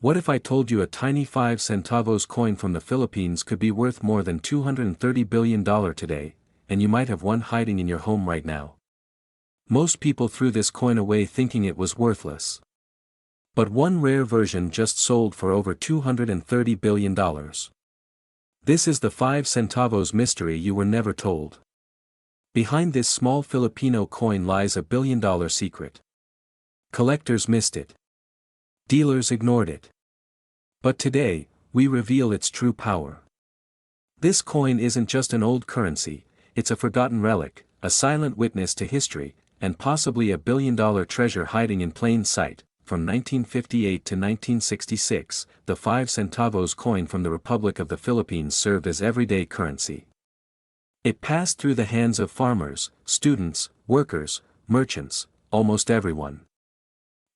What if I told you a tiny 5 centavos coin from the Philippines could be worth more than $230 billion today, and you might have one hiding in your home right now? Most people threw this coin away thinking it was worthless. But one rare version just sold for over $230 billion. This is the 5 centavos mystery you were never told. Behind this small Filipino coin lies a billion-dollar secret. Collectors missed it. Dealers ignored it. But today, we reveal its true power. This coin isn't just an old currency, it's a forgotten relic, a silent witness to history, and possibly a billion-dollar treasure hiding in plain sight. From 1958 to 1966, the 5 centavos coin from the Republic of the Philippines served as everyday currency. It passed through the hands of farmers, students, workers, merchants, almost everyone.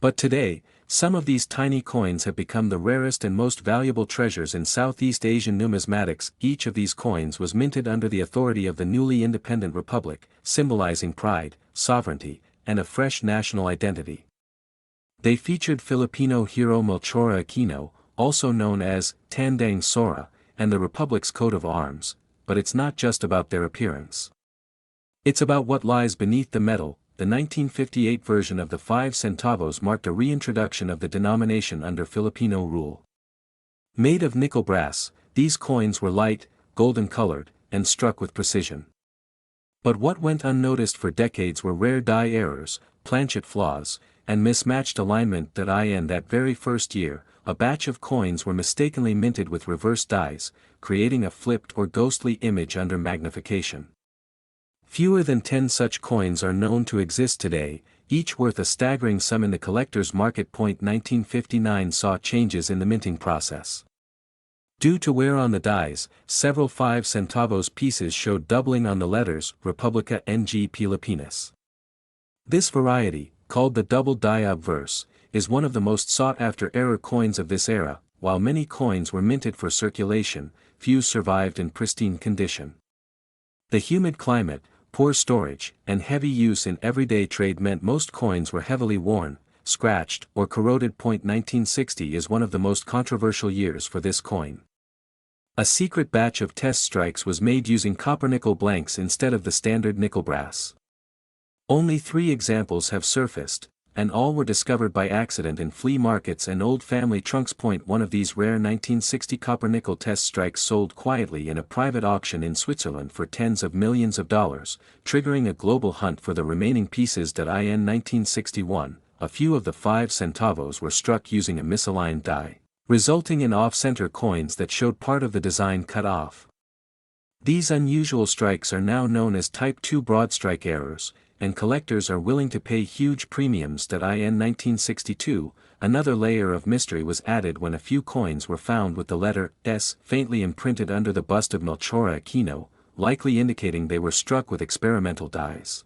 But today, some of these tiny coins have become the rarest and most valuable treasures in Southeast Asian numismatics. Each of these coins was minted under the authority of the newly independent republic, symbolizing pride, sovereignty, and a fresh national identity. They featured Filipino hero Melchora Aquino, also known as Tandang Sora, and the republic's coat of arms, but it's not just about their appearance. It's about what lies beneath the metal. The 1958 version of the 5 centavos marked a reintroduction of the denomination under Filipino rule. Made of nickel brass, these coins were light, golden-colored, and struck with precision. But what went unnoticed for decades were rare die errors, planchet flaws, and mismatched alignment. In that very first year, a batch of coins were mistakenly minted with reverse dies, creating a flipped or ghostly image under magnification. Fewer than 10 such coins are known to exist today, each worth a staggering sum in the collector's market. 1959 saw changes in the minting process. Due to wear on the dies, several 5 centavos pieces showed doubling on the letters Republica ng Pilipinas. This variety, called the double die obverse, is one of the most sought-after error coins of this era. While many coins were minted for circulation, few survived in pristine condition. The humid climate, poor storage, and heavy use in everyday trade meant most coins were heavily worn, scratched, or corroded. 1960 is one of the most controversial years for this coin. A secret batch of test strikes was made using copper-nickel blanks instead of the standard nickel brass. Only 3 examples have surfaced, and all were discovered by accident in flea markets and old family trunks. One of these rare 1960 copper-nickel test strikes sold quietly in a private auction in Switzerland for tens of millions of dollars, triggering a global hunt for the remaining pieces. In 1961, a few of the 5 centavos were struck using a misaligned die, resulting in off-center coins that showed part of the design cut off. These unusual strikes are now known as Type 2 broadstrike errors, and collectors are willing to pay huge premiums. In 1962, another layer of mystery was added when a few coins were found with the letter S faintly imprinted under the bust of Melchora Aquino, likely indicating they were struck with experimental dies.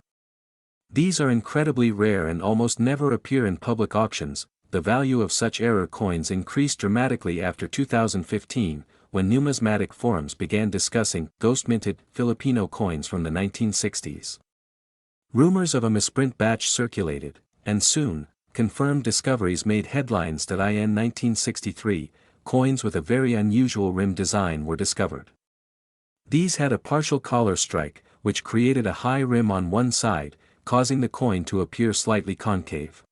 These are incredibly rare and almost never appear in public auctions. The value of such error coins increased dramatically after 2015, when numismatic forums began discussing ghost-minted Filipino coins from the 1960s. Rumors of a misprint batch circulated, and soon, confirmed discoveries made headlines. In 1963, coins with a very unusual rim design were discovered. These had a partial collar strike, which created a high rim on one side, causing the coin to appear slightly concave.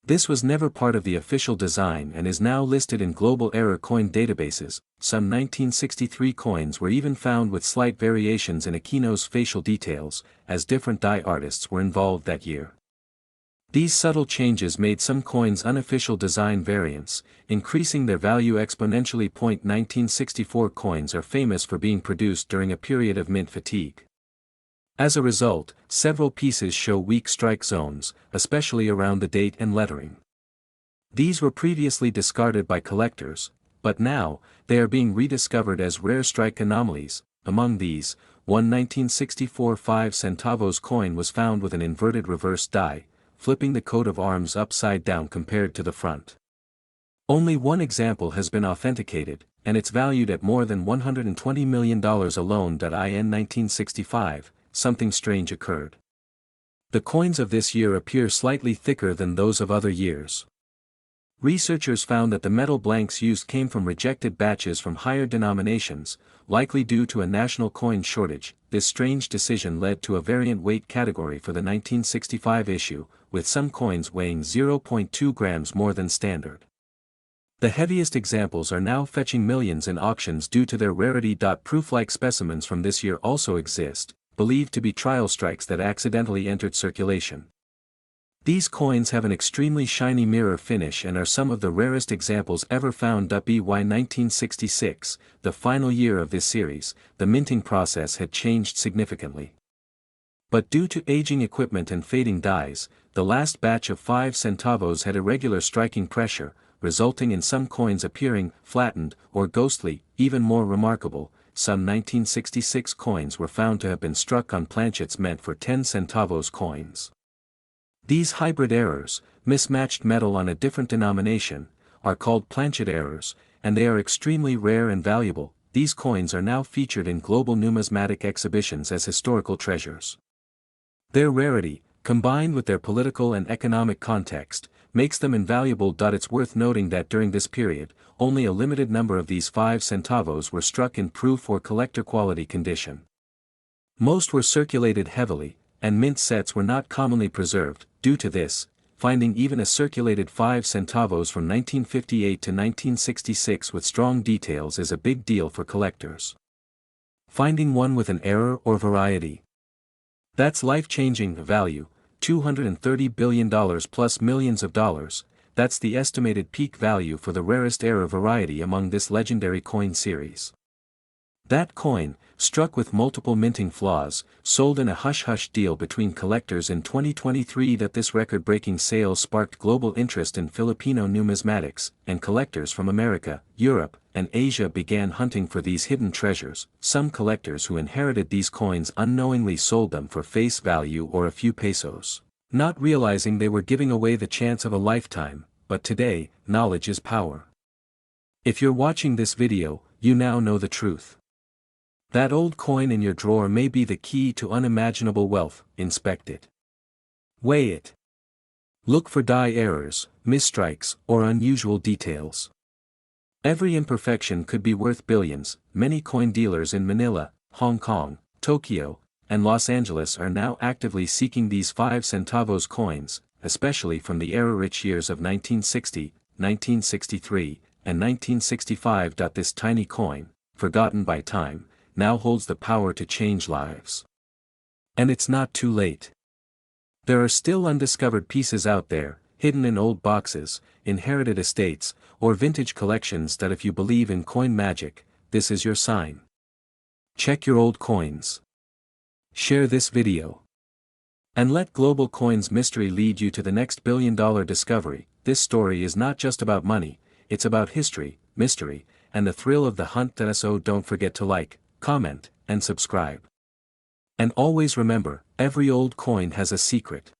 This was never part of the official design and is now listed in global error coin databases. Some 1963 coins were even found with slight variations in Aquino's facial details, as different die artists were involved that year. These subtle changes made some coins unofficial design variants, increasing their value exponentially. 1964 coins are famous for being produced during a period of mint fatigue. As a result, several pieces show weak strike zones, especially around the date and lettering. These were previously discarded by collectors, but now, they are being rediscovered as rare strike anomalies. Among these, one 1964 5 centavos coin was found with an inverted reverse die, flipping the coat of arms upside down compared to the front. Only one example has been authenticated, and it's valued at more than $120 million alone. In 1965, something strange occurred. The coins of this year appear slightly thicker than those of other years. Researchers found that the metal blanks used came from rejected batches from higher denominations, likely due to a national coin shortage. This strange decision led to a variant weight category for the 1965 issue, with some coins weighing 0.2 grams more than standard. The heaviest examples are now fetching millions in auctions due to their rarity. Proof-like specimens from this year also exist, believed to be trial strikes that accidentally entered circulation. These coins have an extremely shiny mirror finish and are some of the rarest examples ever found. By 1966, the final year of this series, the minting process had changed significantly. But due to aging equipment and fading dies, the last batch of 5 centavos had irregular striking pressure, resulting in some coins appearing flattened or ghostly. Even more remarkable, some 1966 coins were found to have been struck on planchets meant for 10 centavos coins. These hybrid errors, mismatched metal on a different denomination, are called planchet errors, and they are extremely rare and valuable. These coins are now featured in global numismatic exhibitions as historical treasures. Their rarity, combined with their political and economic context, makes them invaluable. It's worth noting that during this period, only a limited number of these 5 centavos were struck in proof or collector quality condition. Most were circulated heavily, and mint sets were not commonly preserved. Due to this, finding even a circulated 5 centavos from 1958 to 1966 with strong details is a big deal for collectors. Finding one with an error or variety, that's life-changing value. $230 billion plus millions of dollars, that's the estimated peak value for the rarest error variety among this legendary coin series. That coin, struck with multiple minting flaws, sold in a hush-hush deal between collectors in 2023. This record-breaking sale sparked global interest in Filipino numismatics, and collectors from America, Europe, and Asia began hunting for these hidden treasures. Some collectors who inherited these coins unknowingly sold them for face value or a few pesos, not realizing they were giving away the chance of a lifetime. But today, knowledge is power. If you're watching this video, you now know the truth. That old coin in your drawer may be the key to unimaginable wealth. Inspect it. Weigh it. Look for die errors, misstrikes, or unusual details. Every imperfection could be worth billions. Many coin dealers in Manila, Hong Kong, Tokyo, and Los Angeles are now actively seeking these 5 centavos coins, especially from the error-rich years of 1960, 1963, and 1965. This tiny coin, forgotten by time, now holds the power to change lives. And it's not too late. There are still undiscovered pieces out there, hidden in old boxes, inherited estates, or vintage collections that if you believe in coin magic, this is your sign. Check your old coins. Share this video. And let Global Coins Mystery lead you to the next billion-dollar discovery. This story is not just about money, it's about history, mystery, and the thrill of the hunt. So don't forget to like, comment, and subscribe. And always remember, every old coin has a secret.